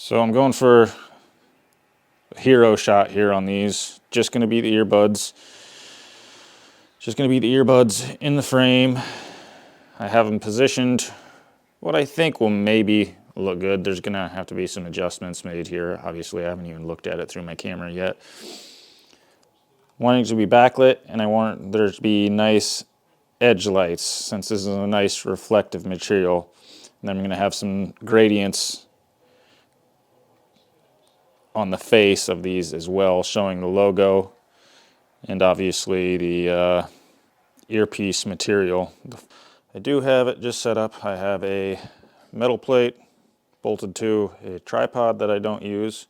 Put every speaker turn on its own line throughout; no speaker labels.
So I'm going for a hero shot here on these. Just going to be the earbuds. Just going to be the earbuds in the frame. I have them positioned what I think will maybe look good. There's going to have to be some adjustments made here. Obviously, I haven't even looked at it through my camera yet. Wanting it to be backlit, and I want there to be nice edge lights, since this is a nice reflective material. And then I'm going to have some gradients on the face of these as well, showing the logo and obviously the earpiece material. I do have it just set up. I have a metal plate bolted to a tripod that I don't use.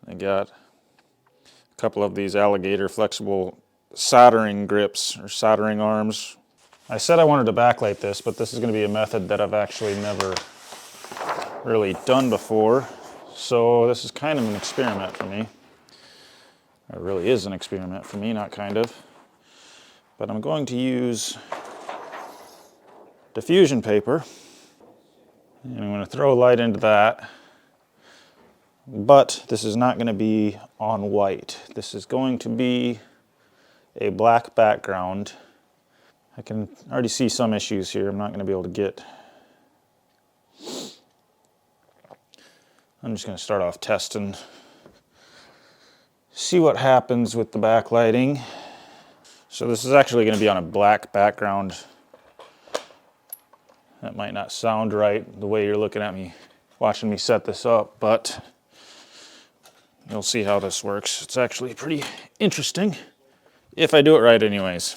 I got a couple of these alligator flexible soldering grips or soldering arms. I said I wanted to backlight this, but this is going to be a method that I've actually never really done before. So this is kind of an experiment for me. It really is an experiment for me, not kind of. But I'm going to use diffusion paper, and I'm going to throw light into that. But this is not going to be on white. This is going to be a black background. I can already see some issues here. I'm not going to be able to get... I'm just going to start off testing. See what happens with the backlighting. So this is actually going to be on a black background. That might not sound right the way you're looking at me, watching me set this up, but you'll see how this works. It's actually pretty interesting, if I do it right anyways.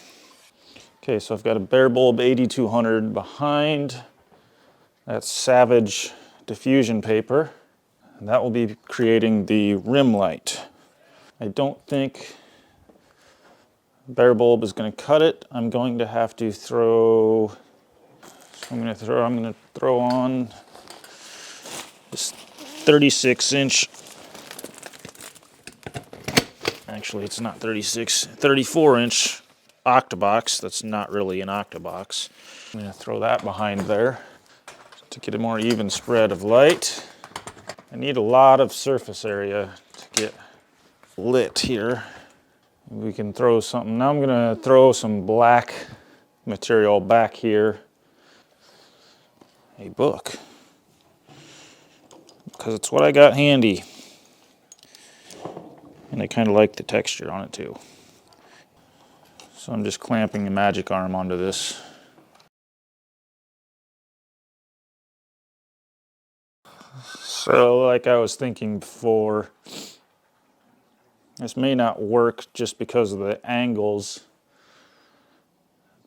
Okay, so I've got a bare bulb 8200 behind. That's Savage diffusion paper. And that will be creating the rim light. I don't think bare bulb is going to cut it. I'm going to have to throw... I'm going to throw on this 36-inch. Actually, it's not 36, 34-inch octabox. That's not really an octabox. I'm going to throw that behind there to get a more even spread of light. I need a lot of surface area to get lit here. We can throw something. Now I'm going to throw some black material back here. A book. Because it's what I got handy. And I kind of like the texture on it too. So I'm just clamping the magic arm onto this. So like I was thinking before, this may not work just because of the angles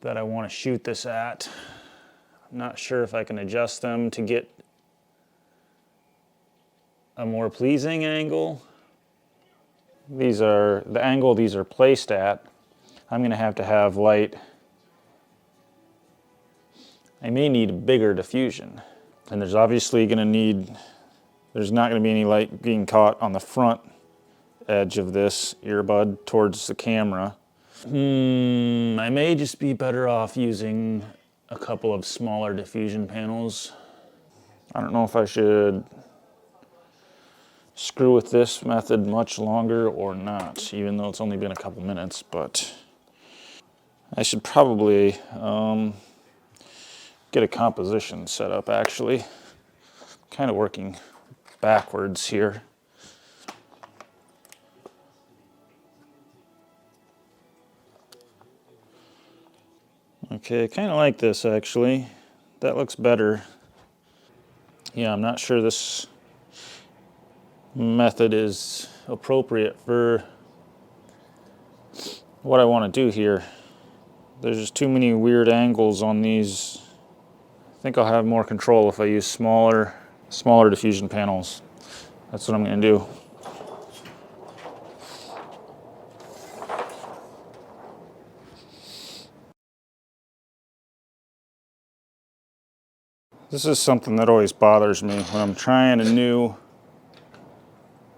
that I want to shoot this at. I'm not sure if I can adjust them to get a more pleasing angle. These are the angle these are placed at. I'm going to have light. I may need a bigger diffusion. And there's obviously going to need, there's not going to be any light being caught on the front edge of this earbud towards the camera. I may just be better off using a couple of smaller diffusion panels. I don't know if I should screw with this method much longer or not, even though it's only been a couple minutes, but I should probably get a composition set up actually. Kind of working backwards here. Okay, I kind of like this actually. That looks better. Yeah, I'm not sure this method is appropriate for what I want to do here. There's just too many weird angles on these. I think I'll have more control if I use smaller diffusion panels. That's what I'm going to do. This is something that always bothers me when I'm trying a new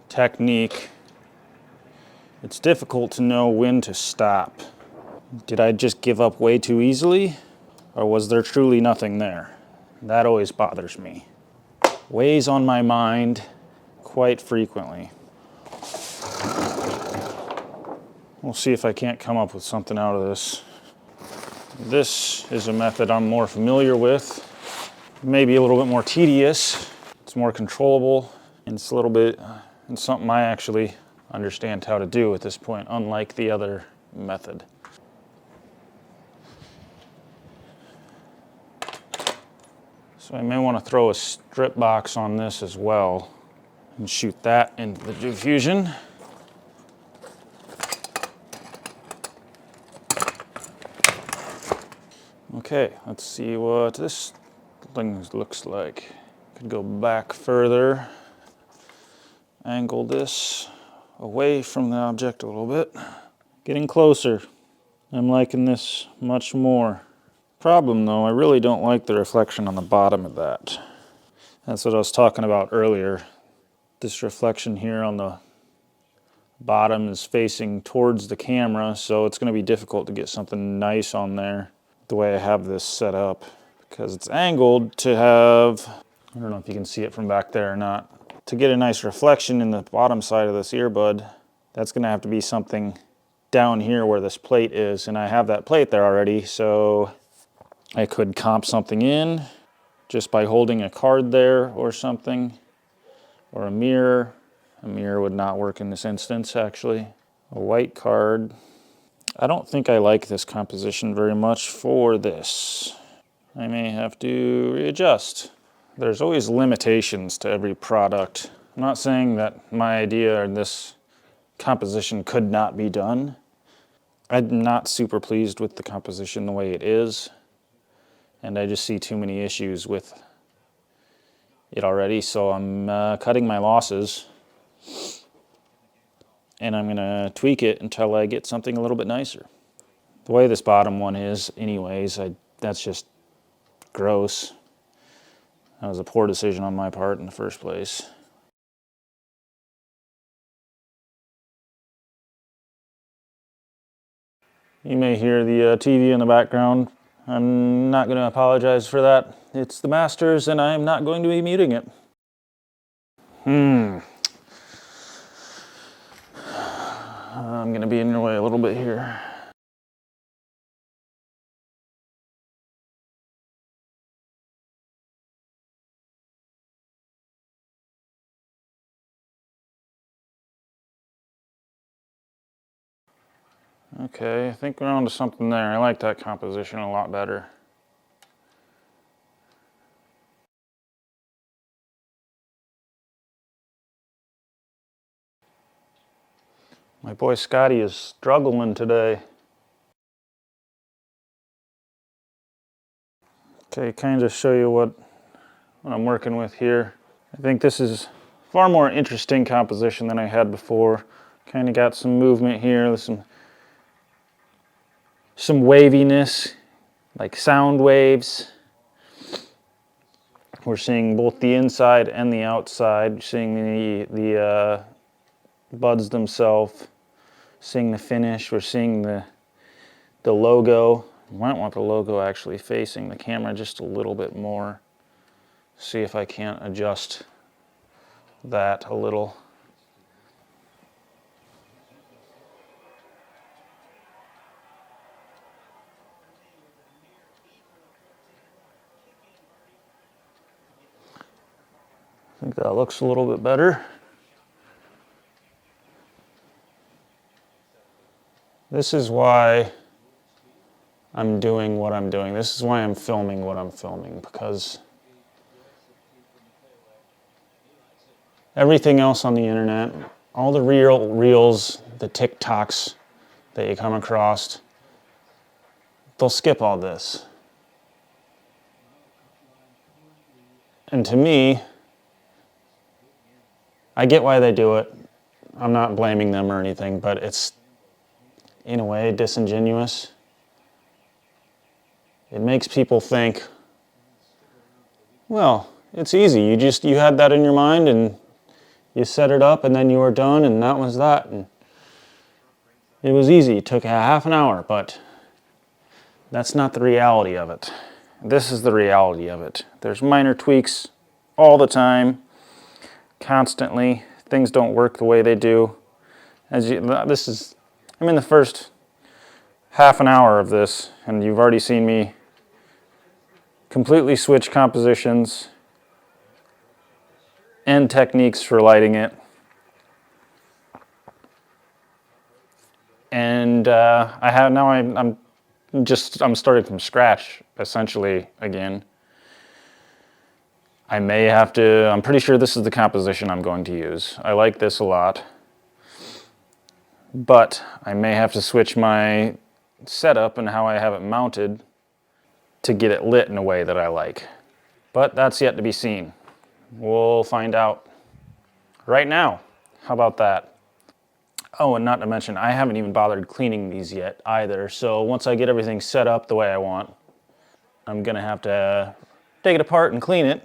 technique. It's difficult to know when to stop. Did I just give up way too easily? Or was there truly nothing there? That always bothers me. Weighs on my mind. quite frequently. We'll see if I can't come up with something out of this. This is a method I'm more familiar with, maybe a little bit more tedious. It's more controllable, and it's a little bit, and something I actually understand how to do at this point, unlike the other method. So I may want to throw a strip box on this as well and shoot that into the diffusion. Okay, let's see what this thing looks like. Could go back further, angle this away from the object a little bit. Getting closer. I'm liking this much more. Problem though, I really don't like the reflection on the bottom of that. That's what I was talking about earlier. This reflection here on the bottom is facing towards the camera, so it's going to be difficult to get something nice on there the way I have this set up, because it's angled to have, I don't know if you can see it from back there or not, to get a nice reflection in the bottom side of this earbud. That's going to have to be something down here where this plate is, and I have that plate there already, so I could comp something in just by holding a card there or something, or a mirror. A mirror would not work in this instance, actually. A white card. I don't think I like this composition very much for this. I may have to readjust. There's always limitations to every product. I'm not saying that my idea or this composition could not be done. I'm not super pleased with the composition the way it is, and I just see too many issues with it already, so I'm cutting my losses, and I'm gonna tweak it until I get something a little bit nicer. The way this bottom one is anyways, that's just gross. That was a poor decision on my part in the first place. You may hear the TV in the background. I'm not going to apologize for that. It's the Masters, and I'm not going to be muting it. I'm going to be in your way a little bit here. Okay, I think we're on to something there. I like that composition a lot better. My boy Scotty is struggling today. Okay, kind of show you what I'm working with here. I think this is far more interesting composition than I had before. Kind of got some movement here, with some waviness, like sound waves. We're seeing both the inside and the outside, seeing the buds themselves, seeing the finish. We're seeing the logo. You might want the logo actually facing the camera just a little bit more. See if I can't adjust that a little. I think that looks a little bit better. This is why I'm doing what I'm doing. This is why I'm filming what I'm filming, because everything else on the internet, all the reels, the TikToks that you come across, they'll skip all this. And to me, I get why they do it. I'm not blaming them or anything, but it's, in a way, disingenuous. It makes people think, well, it's easy. You had that in your mind and you set it up and then you were done and that was that. And it was easy. It took a half an hour, but that's not the reality of it. This is the reality of it. There's minor tweaks all the time. constantly. Things don't work the way they do. I'm in the first half an hour of this, and you've already seen me completely switch compositions and techniques for lighting it. And I'm starting from scratch essentially again. I'm pretty sure this is the composition I'm going to use. I like this a lot, but I may have to switch my setup and how I have it mounted to get it lit in a way that I like. But that's yet to be seen. We'll find out right now. How about that? Oh, and not to mention, I haven't even bothered cleaning these yet either. So once I get everything set up the way I want, I'm gonna have to take it apart and clean it.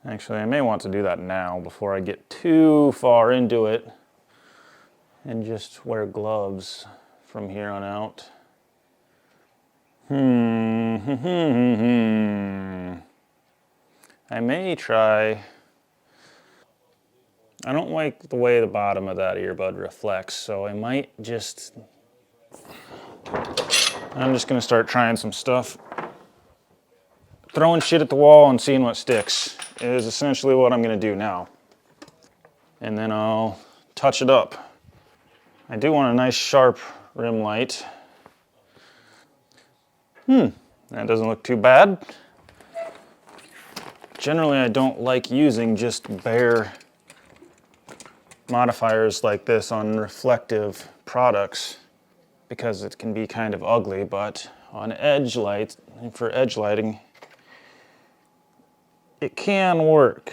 Actually, I may want to do that now before I get too far into it and just wear gloves from here on out. I may try. I don't like the way the bottom of that earbud reflects, so I'm just gonna start trying some stuff. Throwing shit at the wall and seeing what sticks is essentially what I'm gonna do now. And then I'll touch it up. I do want a nice sharp rim light. That doesn't look too bad. Generally, I don't like using just bare modifiers like this on reflective products because it can be kind of ugly, but on edge light, for edge lighting, it can work.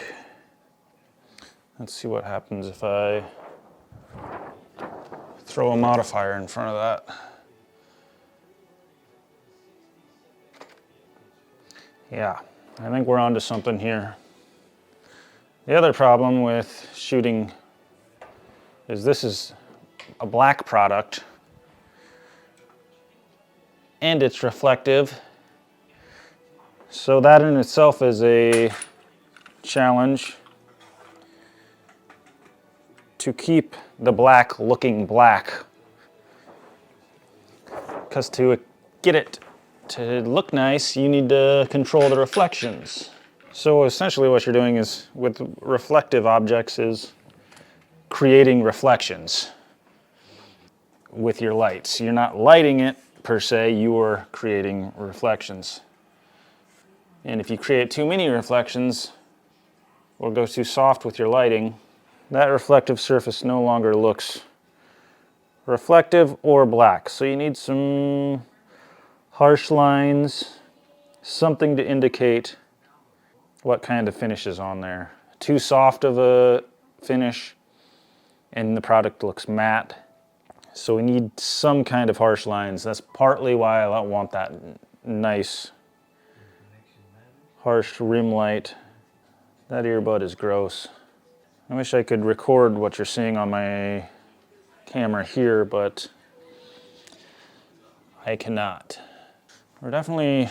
Let's see what happens if I throw a modifier in front of that. Yeah, I think we're onto something here. The other problem with shooting is this is a black product and it's reflective. So that in itself is a challenge to keep the black looking black. Because to get it to look nice, you need to control the reflections. So essentially what you're doing is, with reflective objects, is creating reflections with your lights. You're not lighting it per se, you are creating reflections. And if you create too many reflections or go too soft with your lighting, that reflective surface no longer looks reflective or black. So you need some harsh lines, something to indicate what kind of finish is on there. Too soft of a finish and the product looks matte. So we need some kind of harsh lines. That's partly why I want that nice harsh rim light. That earbud is gross. I wish I could record what you're seeing on my camera here, but I cannot. We're definitely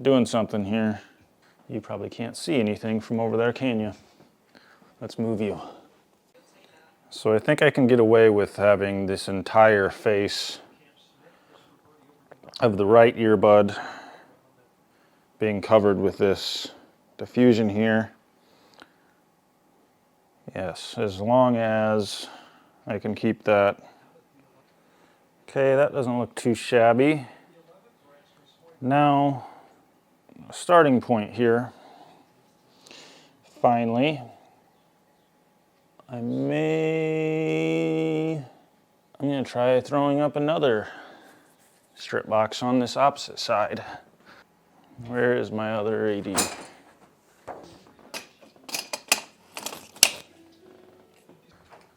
doing something here. You probably can't see anything from over there, can you? Let's move you. So I think I can get away with having this entire face of the right earbud being covered with this diffusion here. Yes, as long as I can keep that. Okay, that doesn't look too shabby. Now, starting point here. Finally, I'm gonna try throwing up another strip box on this opposite side. Where is my other AD?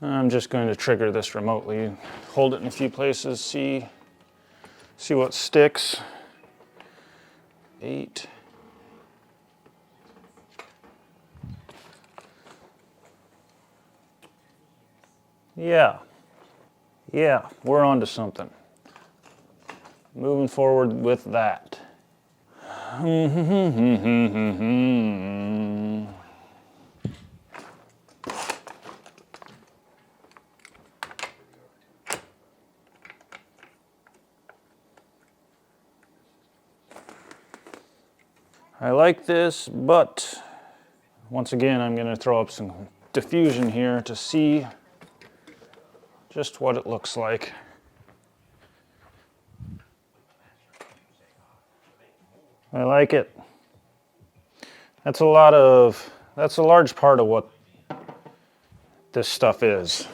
I'm just going to trigger this remotely, hold it in a few places, see what sticks. 8. Yeah, we're on to something. Moving forward with that. I like this, but once again, I'm going to throw up some diffusion here to see just what it looks like. I like it. That's a large part of what this stuff is.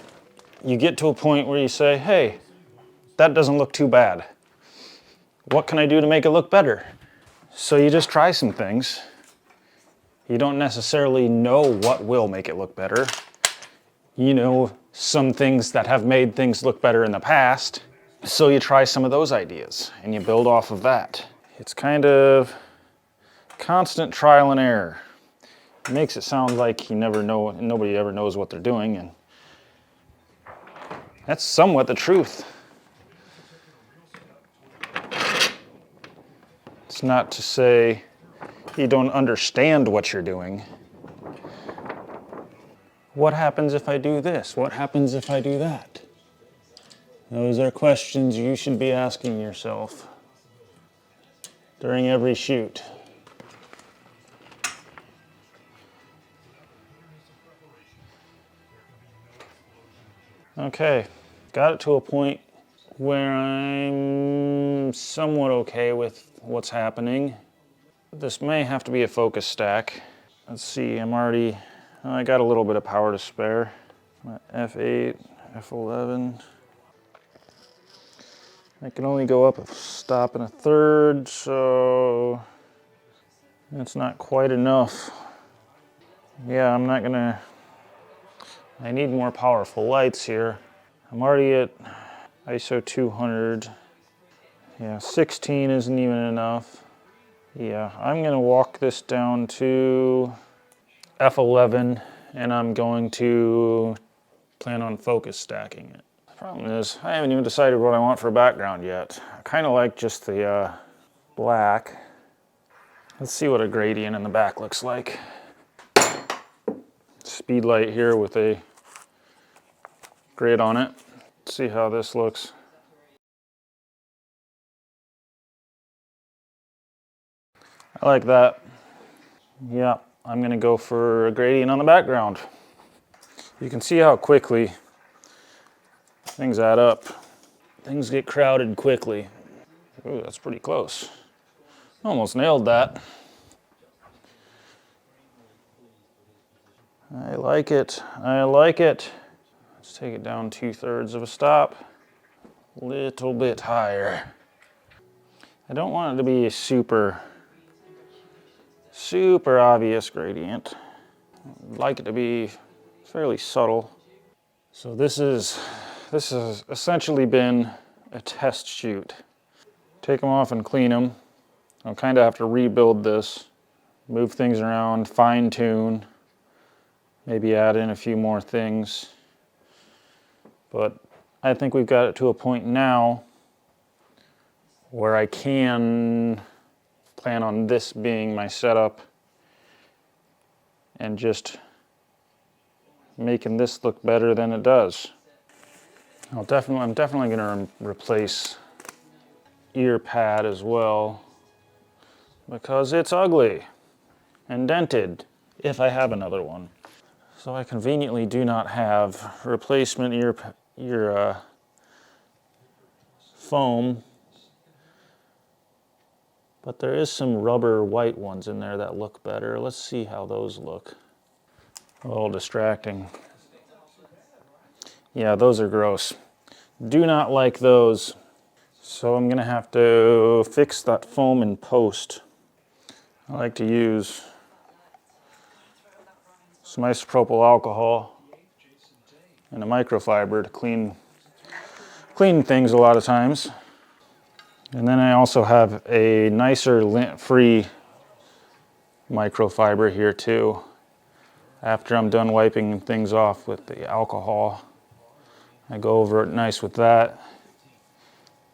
You get to a point where you say, hey, that doesn't look too bad. What can I do to make it look better? So you just try some things. You don't necessarily know what will make it look better. You know some things that have made things look better in the past. So you try some of those ideas and you build off of that. It's kind of constant trial and error. It makes it sound like nobody ever knows what they're doing, and that's somewhat the truth. It's not to say you don't understand what you're doing. What happens if I do this? What happens if I do that? Those are questions you should be asking yourself during every shoot. Okay, got it to a point where I'm somewhat okay with what's happening. This may have to be a focus stack. Let's see, I got a little bit of power to spare. F8, F11. I can only go up a stop and a third, so that's not quite enough. Yeah, I need more powerful lights here. I'm already at ISO 200. Yeah, 16 isn't even enough. Yeah, I'm gonna walk this down to F11 and I'm going to plan on focus stacking it. The problem is, I haven't even decided what I want for a background yet. I kind of like just the black. Let's see what a gradient in the back looks like. Speed light here with a grid on it. Let's see how this looks. I like that. Yeah, I'm gonna go for a gradient on the background. You can see how quickly things add up. Things get crowded quickly. Ooh, that's pretty close. Almost nailed that. I like it. I like it. Let's take it down 2/3 of a stop. A little bit higher. I don't want it to be a super obvious gradient. I'd like it to be fairly subtle. So this has essentially been a test shoot. Take them off and clean them. I'll kind of have to rebuild this, move things around, fine tune, maybe add in a few more things. But I think we've got it to a point now where I can plan on this being my setup and just making this look better than it does. I'm definitely going to replace ear pad as well because it's ugly and dented if I have another one. So I conveniently do not have replacement ear foam, but there is some rubber white ones in there that look better. Let's see how those look. A little distracting. Yeah, those are gross. Do not like those. So I'm gonna have to fix that foam in post. I like to use some isopropyl alcohol and a microfiber to clean things a lot of times. And then I also have a nicer lint-free microfiber here too. After I'm done wiping things off with the alcohol, I go over it nice with that.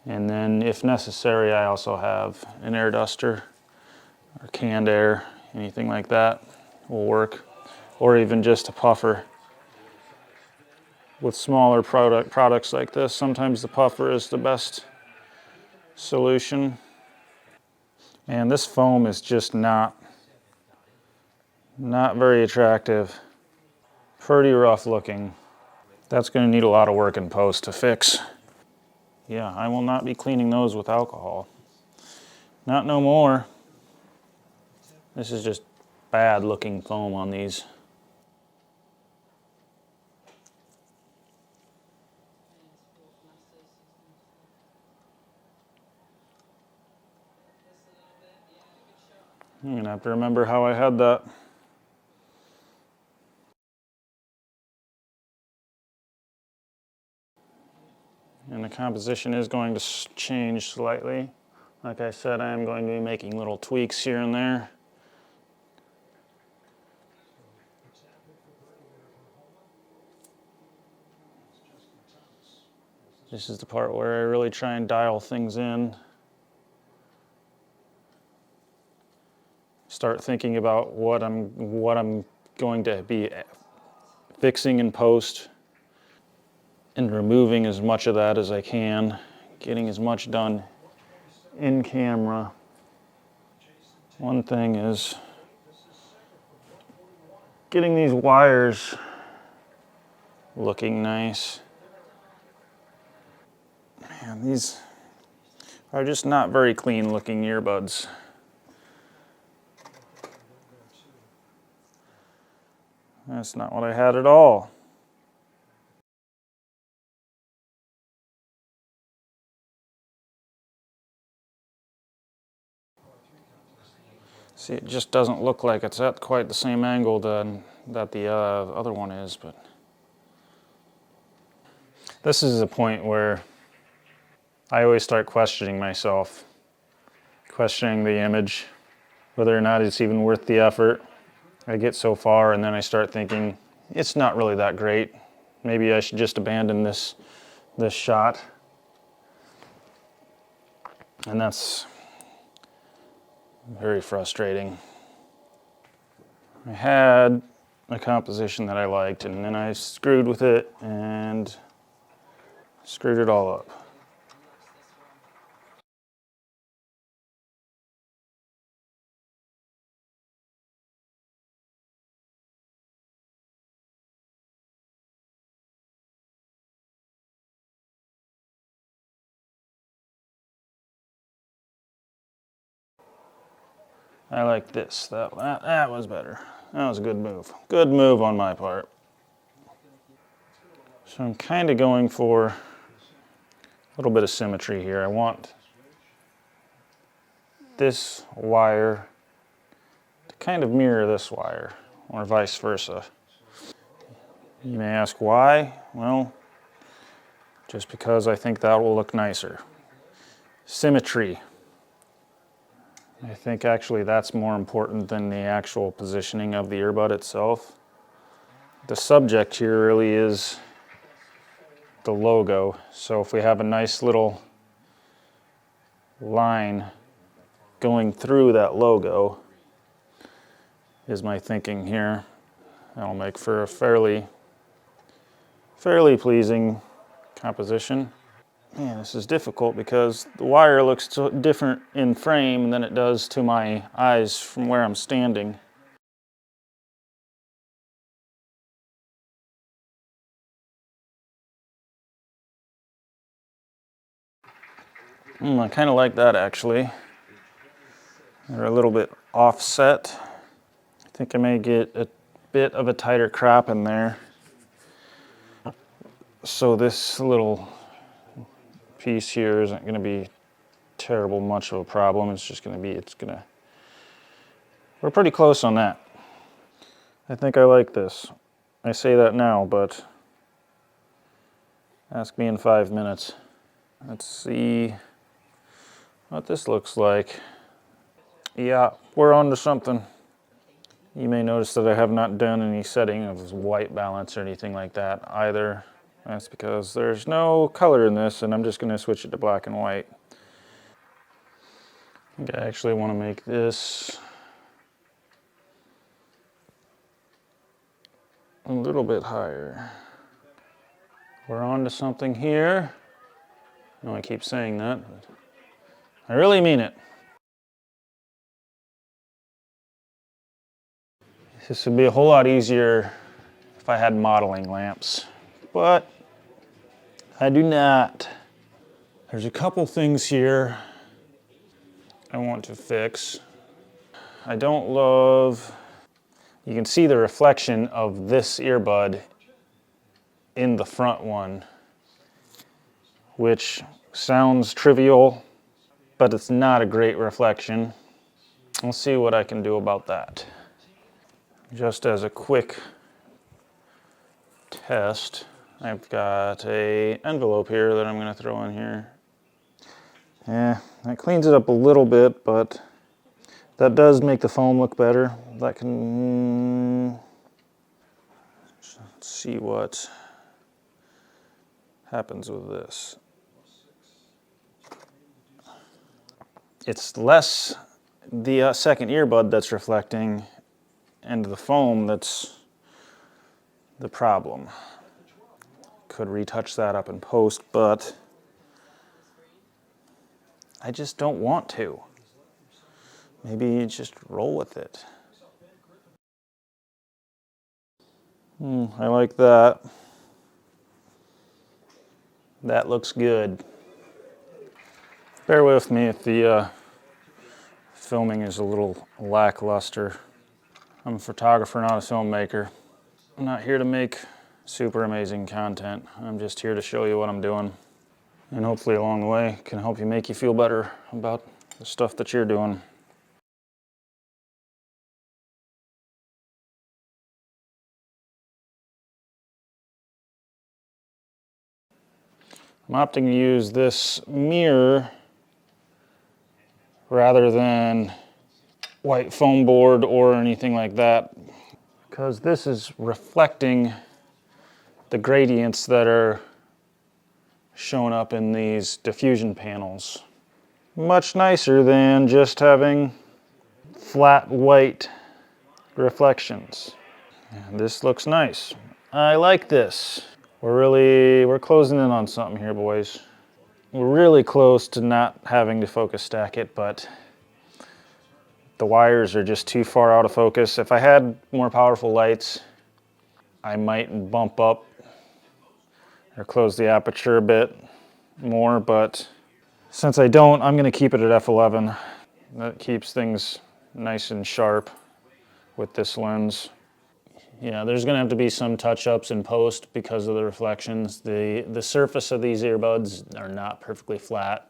And then if necessary, I also have an air duster or canned air, anything like that will work. Or even just a puffer. With smaller products like this, sometimes the puffer is the best solution. And this foam is just not Not very attractive. Pretty rough looking. That's going to need a lot of work in post to fix. Yeah, I will not be cleaning those with alcohol. Not no more. This is just bad looking foam on these. I'm going to have to remember how I had that. And the composition is going to change slightly. Like I said, I am going to be making little tweaks here and there. This is the part where I really try and dial things in. Start thinking about what I'm going to be fixing in post and removing as much of that as I can, getting as much done in camera. One thing is getting these wires looking nice. Man, these are just not very clean looking earbuds. That's not what I had at all. See, it just doesn't look like it's at quite the same angle that the other one is, but this is a point where I always start questioning myself, questioning the image, whether or not it's even worth the effort. I get so far and then I start thinking, it's not really that great. Maybe I should just abandon this shot. And that's very frustrating. I had a composition that I liked and then I screwed with it and screwed it all up. I like this. That was better. That was a good move. Good move on my part. So I'm kind of going for a little bit of symmetry here. I want this wire to kind of mirror this wire, or vice versa. You may ask why? Well, just because I think that will look nicer. Symmetry. I think actually that's more important than the actual positioning of the earbud itself. The subject here really is the logo. So if we have a nice little line going through that logo, is my thinking here. That'll make for a fairly pleasing composition. Man, this is difficult because the wire looks different in frame than it does to my eyes from where I'm standing. I kind of like that actually. They're a little bit offset. I think I may get a bit of a tighter crop in there. So this little piece here isn't going to be terrible much of a problem. We're pretty close on that. I think I like this. I say that now, but ask me in 5 minutes. Let's see what this looks like. Yeah, we're on to something. You may notice that I have not done any setting of white balance or anything like that either. That's because there's no color in this and I'm just going to switch it to black and white. I think I actually want to make this a little bit higher. We're on to something here. I know I keep saying that, but I really mean it. This would be a whole lot easier if I had modeling lamps, but I do not. There's a couple things here I want to fix. I don't love, you can see the reflection of this earbud in the front one, which sounds trivial, but it's not a great reflection. I'll see what I can do about that. Just as a quick test, I've got an envelope here that I'm going to throw in here. Yeah, that cleans it up a little bit, but that does make the foam look better. That can, let's see what happens with this. It's less the second earbud that's reflecting and the foam that's the problem. Could retouch that up in post, but I just don't want to. Maybe just roll with it. I like that. That looks good. Bear with me if the filming is a little lackluster. I'm a photographer, not a filmmaker. I'm not here to make super amazing content. I'm just here to show you what I'm doing. And hopefully along the way can help you make you feel better about the stuff that you're doing. I'm opting to use this mirror rather than white foam board or anything like that, because this is reflecting the gradients that are shown up in these diffusion panels. Much nicer than just having flat white reflections. And this looks nice. I like this. We're closing in on something here, boys. We're really close to not having to focus stack it, but the wires are just too far out of focus. If I had more powerful lights, I might bump up or close the aperture a bit more, but since I don't, I'm gonna keep it at f11. That keeps things nice and sharp with this lens. Yeah, there's gonna have to be some touch-ups in post because of the reflections. The surface of these earbuds are not perfectly flat,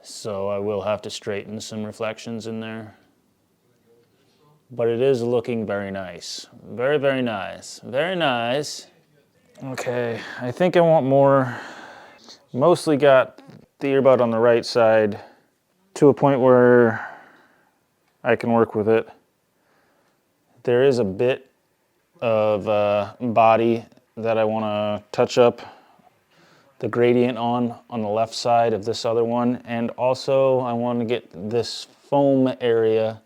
so I will have to straighten some reflections in there. But it is looking very nice. Very, very nice. Very nice. Okay, I think I want more. Mostly got the earbud on the right side to a point where I can work with it. There is a bit of body that I want to touch up the gradient on the left side of this other one, and also I want to get this foam area,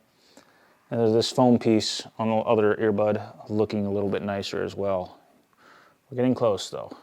this foam piece on the other earbud looking a little bit nicer as well. We're getting close though.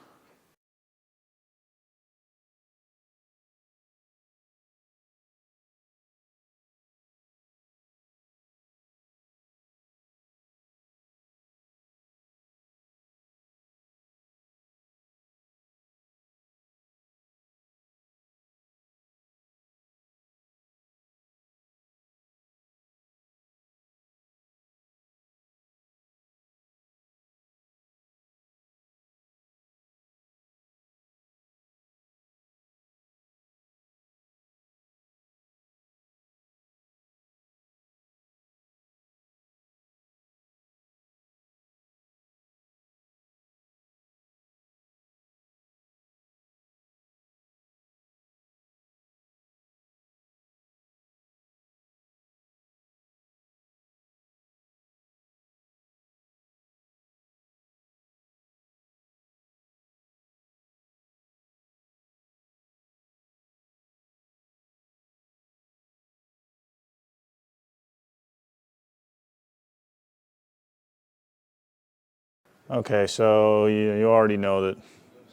Okay, so you already know that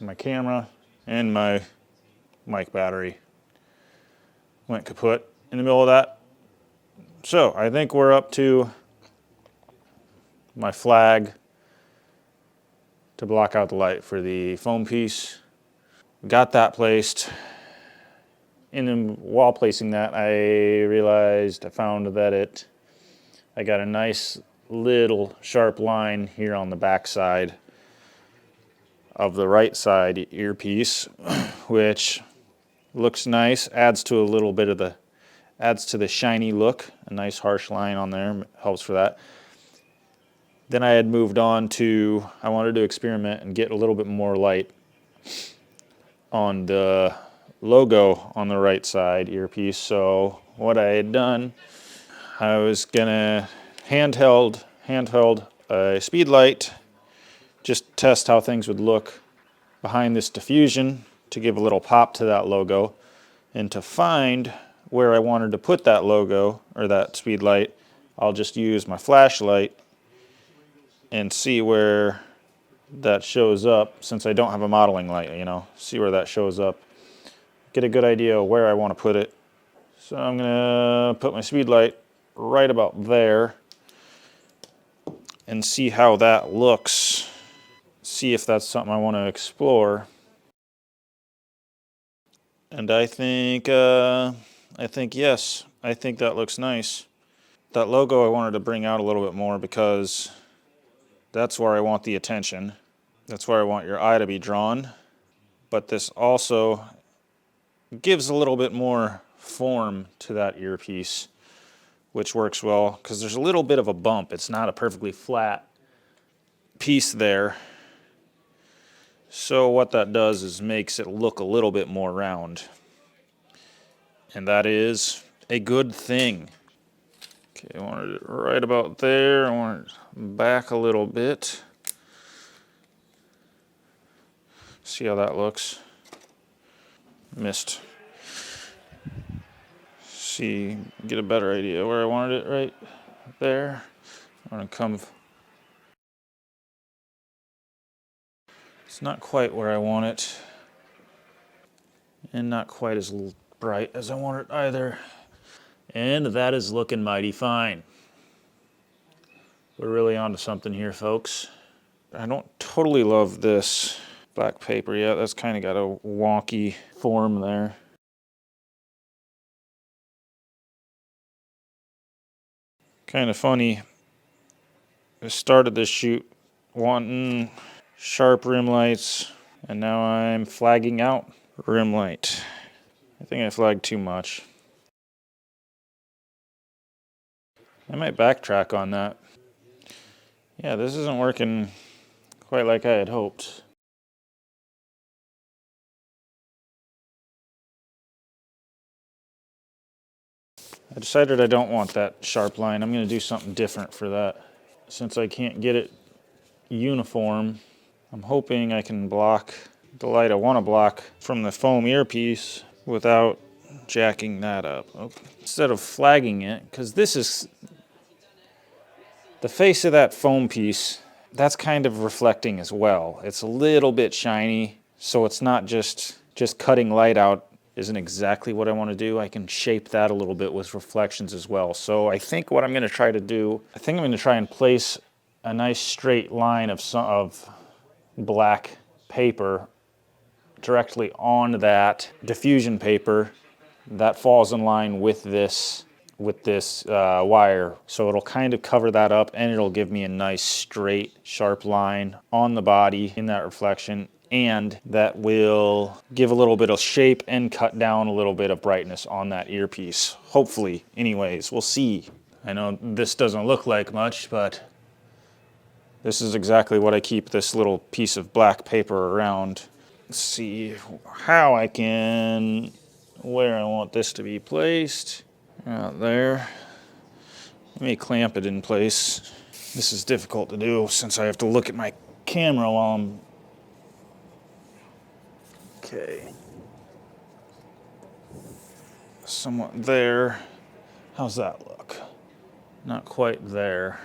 my camera and my mic battery went kaput in the middle of that. So I think we're up to my flag to block out the light for the foam piece. Got that placed. And then while placing that, I found that I got a nice little sharp line here on the back side of the right side earpiece, which looks nice, adds to the shiny look. A nice harsh line on there helps for that. Then I had moved on to, I wanted to experiment and get a little bit more light on the logo on the right side earpiece. So what I had done, I was gonna handheld a speed light, just test how things would look behind this diffusion to give a little pop to that logo. And to find where I wanted to put that logo or that speed light, I'll just use my flashlight and see where that shows up, since I don't have a modeling light, see where that shows up. Get a good idea of where I want to put it. So I'm gonna put my speed light right about there and see how that looks. See if that's something I want to explore. And I think yes, I think that looks nice. That logo I wanted to bring out a little bit more because that's where I want the attention. That's where I want your eye to be drawn. But this also gives a little bit more form to that earpiece, which works well because there's a little bit of a bump. It's not a perfectly flat piece there. So what that does is makes it look a little bit more round. And that is a good thing. Okay, I wanted it right about there. I want it back a little bit. See how that looks. Missed. See, get a better idea where I wanted it right there. I'm gonna come. It's not quite where I want it, and not quite as bright as I want it either. And that is looking mighty fine. We're really onto something here, folks. I don't totally love this black paper yet. That's kind of got a wonky form there. Kind of funny. I started this shoot wanting sharp rim lights, and now I'm flagging out rim light. I think I flagged too much. I might backtrack on that. Yeah, this isn't working quite like I had hoped. I decided I don't want that sharp line. I'm going to do something different for that. Since I can't get it uniform, I'm hoping I can block the light I want to block from the foam earpiece without jacking that up. Okay. Instead of flagging it, because this is the face of that foam piece, that's kind of reflecting as well. It's a little bit shiny, so it's not just cutting light out isn't exactly what I want to do. I can shape that a little bit with reflections as well. So I think what I'm going to try to do, I think I'm going to try and place a nice straight line of black paper directly on that diffusion paper that falls in line with this wire. So it'll kind of cover that up, and it'll give me a nice straight sharp line on the body in that reflection, and that will give a little bit of shape and cut down a little bit of brightness on that earpiece. Hopefully, anyways, we'll see. I know this doesn't look like much, but this is exactly what I keep this little piece of black paper around. Let's see how where I want this to be placed. Out there. Let me clamp it in place. This is difficult to do since I have to look at my camera while I'm... Okay. Somewhat there. How's that look? Not quite there.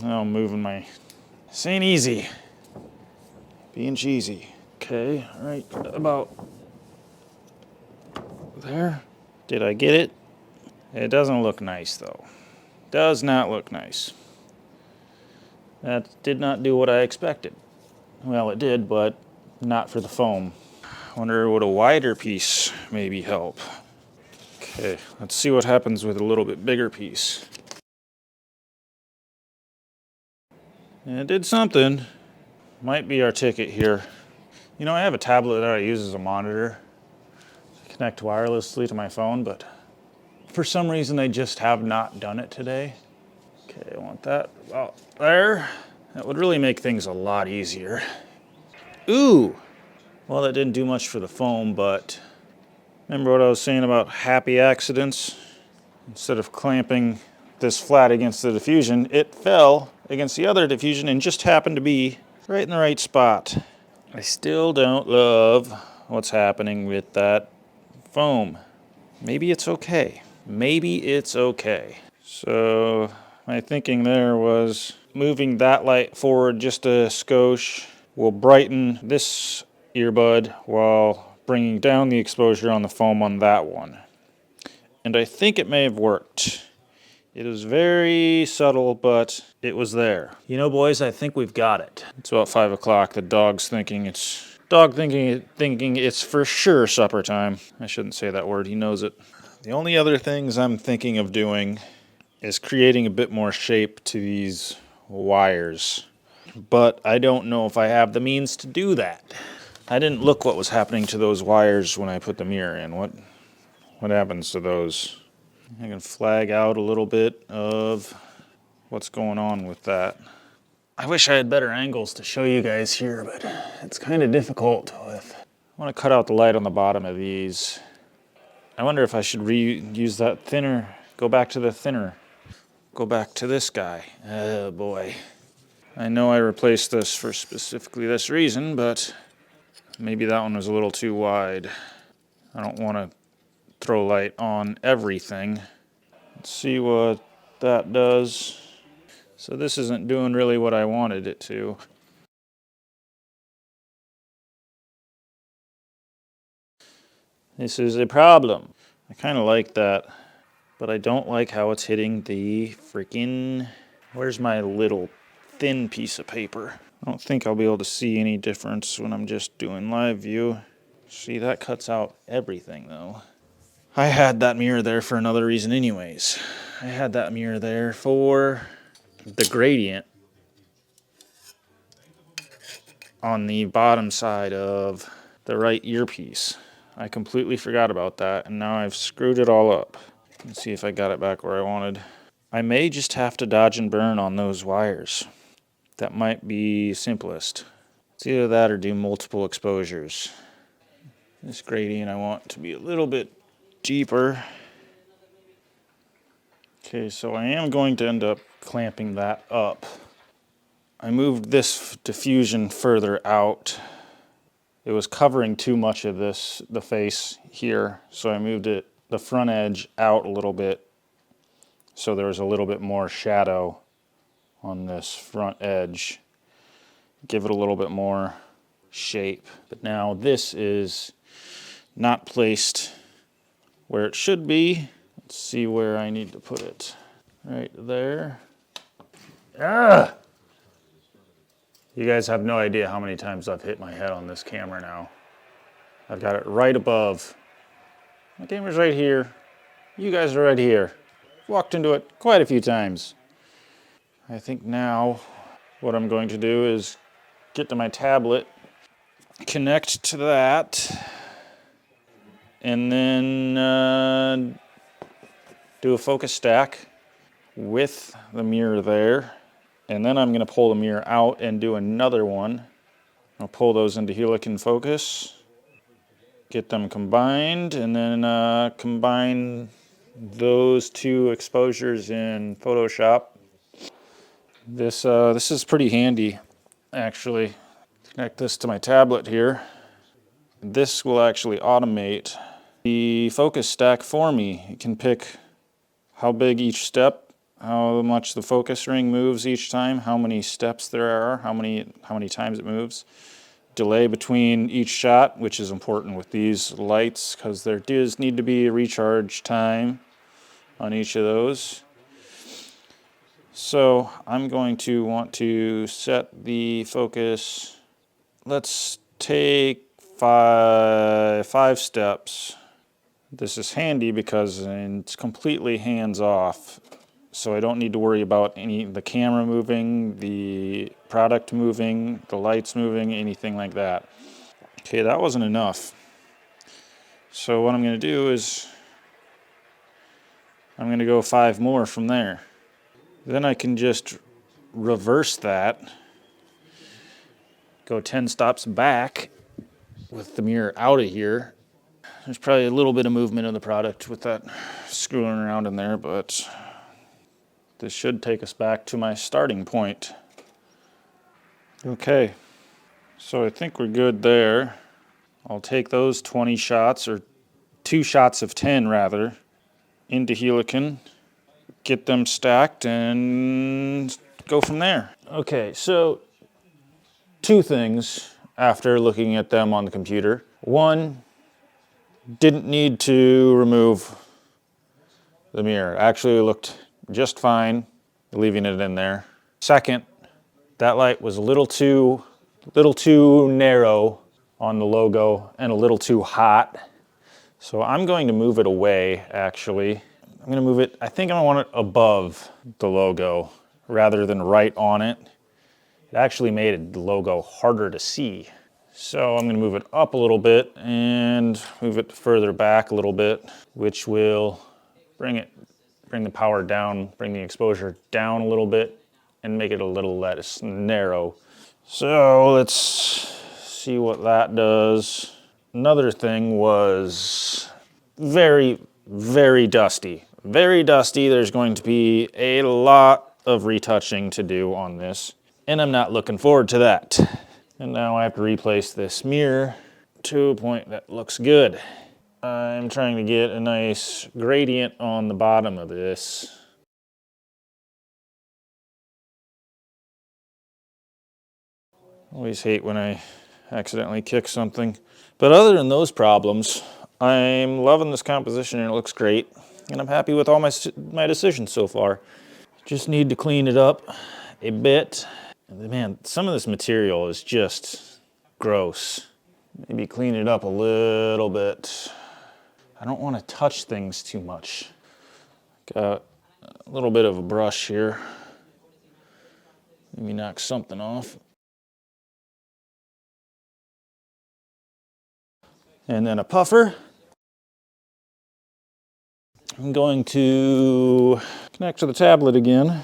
Now I'm moving my... This ain't easy. Being cheesy. Okay, right about there. Did I get it? It doesn't look nice though. Does not look nice. That did not do what I expected. Well, it did, but not for the foam. Wonder would a wider piece maybe help. Okay, let's see what happens with a little bit bigger piece. And it did something. Might be our ticket here. You know, I have a tablet that I use as a monitor to connect wirelessly to my phone, but for some reason they just have not done it today. Okay, I want that about there. That would really make things a lot easier. Ooh! Well, that didn't do much for the foam, but remember what I was saying about happy accidents? Instead of clamping this flat against the diffusion, it fell against the other diffusion and just happened to be right in the right spot. I still don't love what's happening with that foam. Maybe it's okay. Maybe it's okay. So my thinking there was moving that light forward just a skosh will brighten this earbud while bringing down the exposure on the foam on that one. And I think it may have worked. It was very subtle, but it was there. You know, boys, I think we've got it. It's about 5 o'clock. The dog's thinking it's for sure supper time. I shouldn't say that word. He knows it. The only other things I'm thinking of doing is creating a bit more shape to these wires. But I don't know if I have the means to do that. I didn't look what was happening to those wires when I put the mirror in. What happens to those? I can flag out a little bit of what's going on with that. I wish I had better angles to show you guys here, but it's kind of difficult with. I want to cut out the light on the bottom of these. I wonder if I should reuse that thinner, go back to the thinner, go back to this guy. Oh boy. I know I replaced this for specifically this reason, but maybe that one was a little too wide. I don't want to throw light on everything. Let's see what that does. So this isn't doing really what I wanted it to. This is a problem. I kind of like that, but I don't like how it's hitting the freaking... Where's my little thin piece of paper? I don't think I'll be able to see any difference when I'm just doing live view. See, that cuts out everything though. I had that mirror there for another reason anyways. I had that mirror there for the gradient on the bottom side of the right earpiece. I completely forgot about that, and now I've screwed it all up. Let's see if I got it back where I wanted. I may just have to dodge and burn on those wires. That might be simplest. It's either that or do multiple exposures. This gradient I want to be a little bit deeper. Okay, so I am going to end up clamping that up. I moved this diffusion further out. It was covering too much of this, the face here, so I moved it, the front edge out a little bit so there was a little bit more shadow on this front edge. Give it a little bit more shape. But now this is not placed where it should be. Let's see where I need to put it. Right there. Ah! You guys have no idea how many times I've hit my head on this camera now. I've got it right above. My camera's right here. You guys are right here. Walked into it quite a few times. I think now what I'm going to do is get to my tablet, connect to that, and then do a focus stack with the mirror there. And then I'm going to pull the mirror out and do another one. I'll pull those into Helican focus, get them combined, and then combine those two exposures in Photoshop. This is pretty handy, actually. Connect this to my tablet here. This will actually automate the focus stack for me. It can pick how big each step, how much the focus ring moves each time, how many steps there are, how many times it moves. Delay between each shot, which is important with these lights because there does need to be a recharge time. on each of those. So I'm going to want to set the focus. Let's take five steps. This is handy because it's completely hands off. So I don't need to worry about the camera moving, the product moving, the lights moving, anything like that. Okay, that wasn't enough. So what I'm going to do is I'm going to go 5 more from there. Then I can just reverse that, go 10 stops back with the mirror out of here. There's probably a little bit of movement of the product with that screwing around in there, but this should take us back to my starting point. Okay, so I think we're good there. I'll take those 20 shots, or 2 shots of 10 rather, into Helicon, get them stacked, and go from there. Okay, so 2 things after looking at them on the computer. 1, didn't need to remove the mirror. Actually, it looked just fine leaving it in there. 2nd, that light was a little too narrow on the logo and a little too hot. So I'm going to move it away, actually. I'm going to move it, I think I want it above the logo rather than right on it. It actually made the logo harder to see. So I'm going to move it up a little bit and move it further back a little bit, which will bring the power down, bring the exposure down a little bit, and make it a little less narrow. So let's see what that does. Another thing was very, very dusty. Very dusty. There's going to be a lot of retouching to do on this, and I'm not looking forward to that. And now I have to replace this mirror to a point that looks good. I'm trying to get a nice gradient on the bottom of this. Always hate when I accidentally kick something. But other than those problems, I'm loving this composition and it looks great. And I'm happy with all my decisions so far. Just need to clean it up a bit. Man, some of this material is just gross. Maybe clean it up a little bit. I don't want to touch things too much. Got a little bit of a brush here. Maybe knock something off. And then a puffer. I'm going to connect to the tablet again.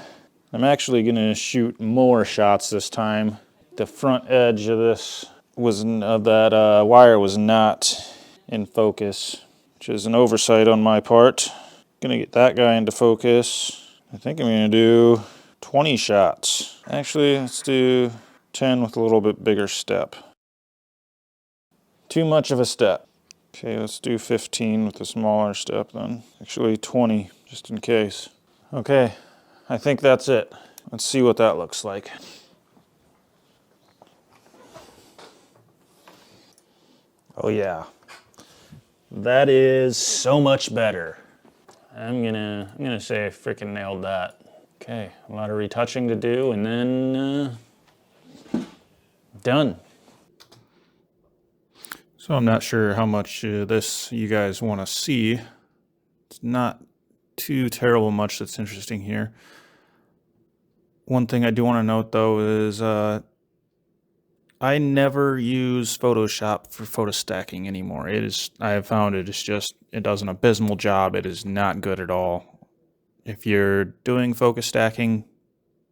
I'm actually going to shoot more shots this time. The front edge of that wire was not in focus, which is an oversight on my part. Gonna get that guy into focus. I think I'm gonna do 20 shots. Actually, let's do 10 with a little bit bigger step. Too much of a step. Okay, let's do 15 with a smaller step then. Actually 20, just in case. Okay, I think that's it. Let's see what that looks like. Oh yeah, that is so much better. I'm gonna say I freaking nailed that. Okay, a lot of retouching to do, and then done. So I'm not sure how much this you guys want to see. It's not too terrible much that's interesting here. One thing I do want to note though is I never use Photoshop for photo stacking anymore. I have found it does an abysmal job. It is not good at all. If you're doing focus stacking,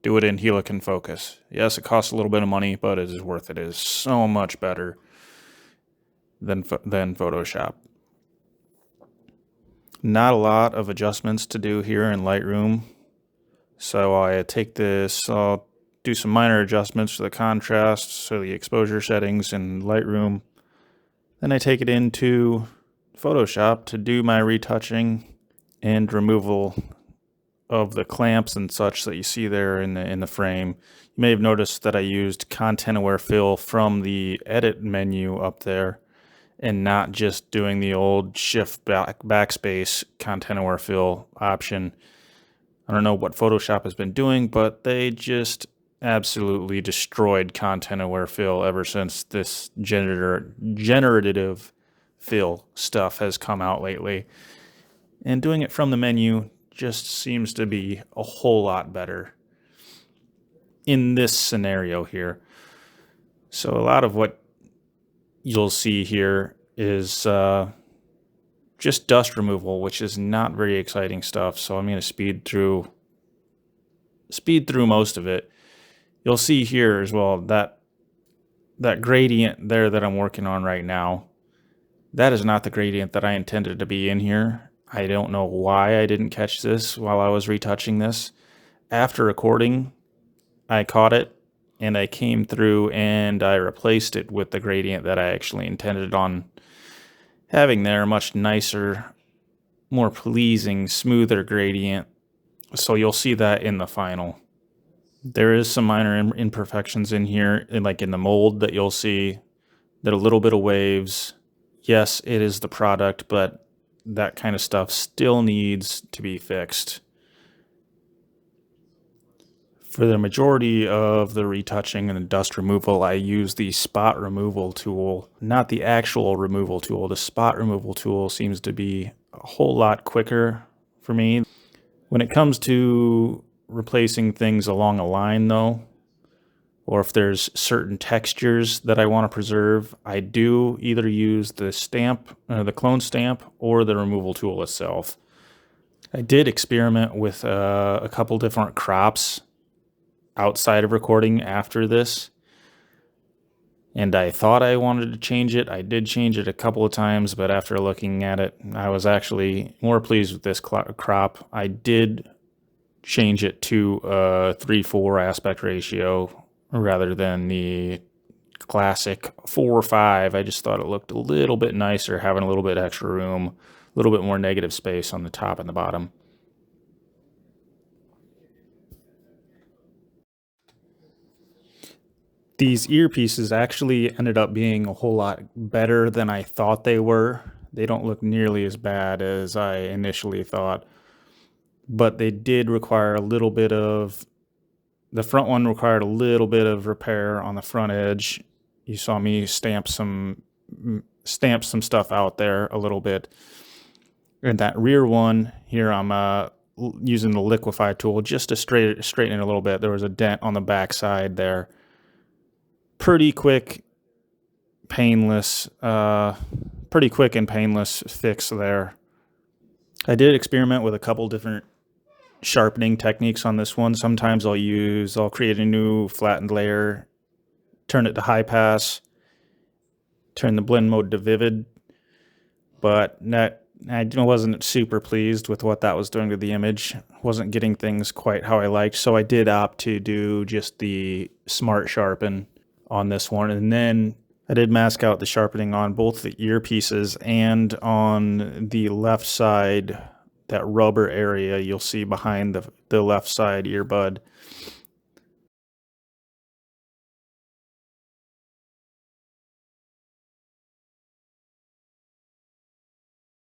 do it in Helicon Focus. Yes, it costs a little bit of money, but it is worth it. It is so much better than Photoshop. Not a lot of adjustments to do here in Lightroom. So I'll do some minor adjustments for the contrast, so the exposure settings in Lightroom. Then I take it into Photoshop to do my retouching and removal of the clamps and such that you see there in the frame. You may have noticed that I used content aware fill from the edit menu up there, and not just doing the old shift backspace content aware fill option. I don't know what Photoshop has been doing, but they just absolutely destroyed content aware fill ever since this generative fill stuff has come out lately. And doing it from the menu just seems to be a whole lot better in this scenario here. So a lot of what you'll see here is just dust removal, which is not very exciting stuff. So I'm going to speed through most of it. You'll see here as well that gradient there that I'm working on right now, that is not the gradient that I intended to be in here. I don't know why I didn't catch this while I was retouching this. After recording, I caught it and I came through and I replaced it with the gradient that I actually intended on having there. Much nicer, more pleasing, smoother gradient. So you'll see that in the final. There is some minor imperfections in here, like in the mold that you'll see, that a little bit of waves. Yes, it is the product, but that kind of stuff still needs to be fixed. For the majority of the retouching and the dust removal, I use the spot removal tool, not the actual removal tool. The spot removal tool seems to be a whole lot quicker for me. When it comes to replacing things along a line though, or if there's certain textures that I want to preserve, I do either use the stamp, the clone stamp, or the removal tool itself. I did experiment with a couple different crops outside of recording after this, and I thought I wanted to change it. I did change it a couple of times, but after looking at it, I was actually more pleased with this crop. I did change it to a 3:4 aspect ratio rather than the classic 4:5. I just thought it looked a little bit nicer, having a little bit extra room, a little bit more negative space on the top and the bottom. These earpieces actually ended up being a whole lot better than I thought they were. They don't look nearly as bad as I initially thought, but they did require a little bit of, the front one required a little bit of repair on the front edge. You saw me stamp some stuff out there a little bit. And that rear one here, I'm using the liquefy tool just to straighten it a little bit. There was a dent on the back side there. Pretty quick and painless fix there. I did experiment with a couple different sharpening techniques on this one. Sometimes I'll create a new flattened layer, turn it to high pass, turn the blend mode to vivid, but I wasn't super pleased with what that was doing to the image. Wasn't getting things quite how I liked, so I did opt to do just the smart sharpen on this one, and then I did mask out the sharpening on both the earpieces and on the left side, that rubber area you'll see behind the left side earbud.